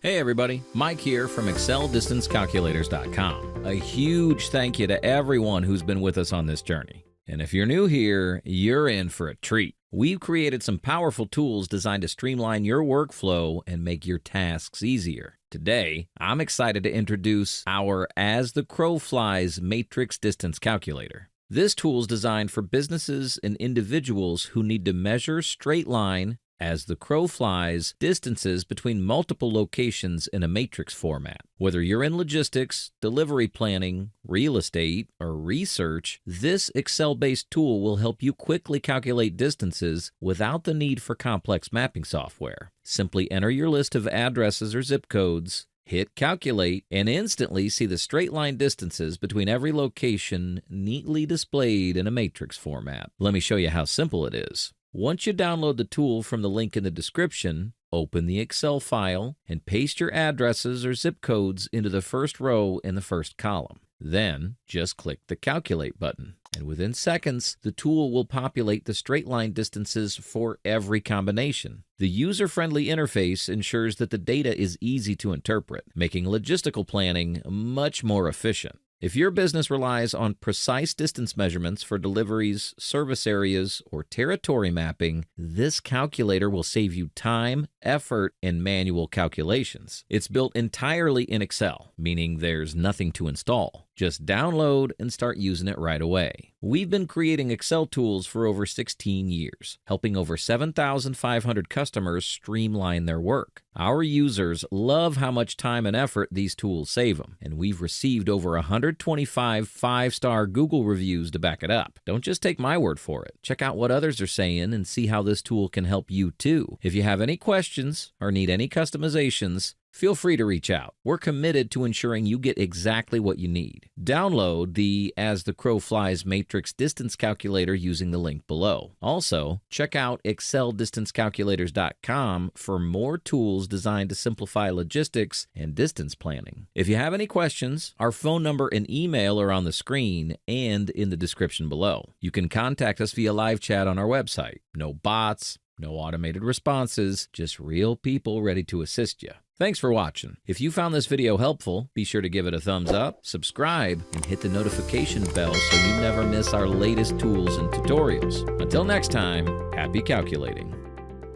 Hey everybody, Mike here from ExcelDistanceCalculators.com. A huge thank you to everyone who's been with us on this journey. And if you're new here, you're in for a treat. We've created some powerful tools designed to streamline your workflow and make your tasks easier. Today, I'm excited to introduce our As the Crow Flies Matrix Distance Calculator. This tool is designed for businesses and individuals who need to measure straight line, as the crow flies, distances between multiple locations in a matrix format. Whether you're in logistics, delivery planning, real estate, or research, this Excel-based tool will help you quickly calculate distances without the need for complex mapping software. Simply enter your list of addresses or zip codes, hit calculate, and instantly see the straight line distances between every location neatly displayed in a matrix format. Let me show you how simple it is. Once you download the tool from the link in the description, open the Excel file and paste your addresses or zip codes into the first row in the first column. Then, just click the Calculate button, and within seconds, the tool will populate the straight line distances for every combination. The user-friendly interface ensures that the data is easy to interpret, making logistical planning much more efficient. If your business relies on precise distance measurements for deliveries, service areas, or territory mapping, this calculator will save you time, effort, and manual calculations. It's built entirely in Excel, meaning there's nothing to install. Just download and start using it right away. We've been creating Excel tools for over 16 years, helping over 7,500 customers streamline their work. Our users love how much time and effort these tools save them, and we've received over 125 five-star Google reviews to back it up. Don't just take my word for it. Check out what others are saying and see how this tool can help you too. If you have any questions or need any customizations, feel free to reach out. We're committed to ensuring you get exactly what you need. Download the As the Crow Flies Matrix Distance Calculator using the link below. Also, check out ExcelDistanceCalculators.com for more tools designed to simplify logistics and distance planning. If you have any questions, our phone number and email are on the screen and in the description below. You can contact us via live chat on our website. No bots, no automated responses, just real people ready to assist you. Thanks for watching. If you found this video helpful, be sure to give it a thumbs up, subscribe, and hit the notification bell so you never miss our latest tools and tutorials. Until next time, happy calculating.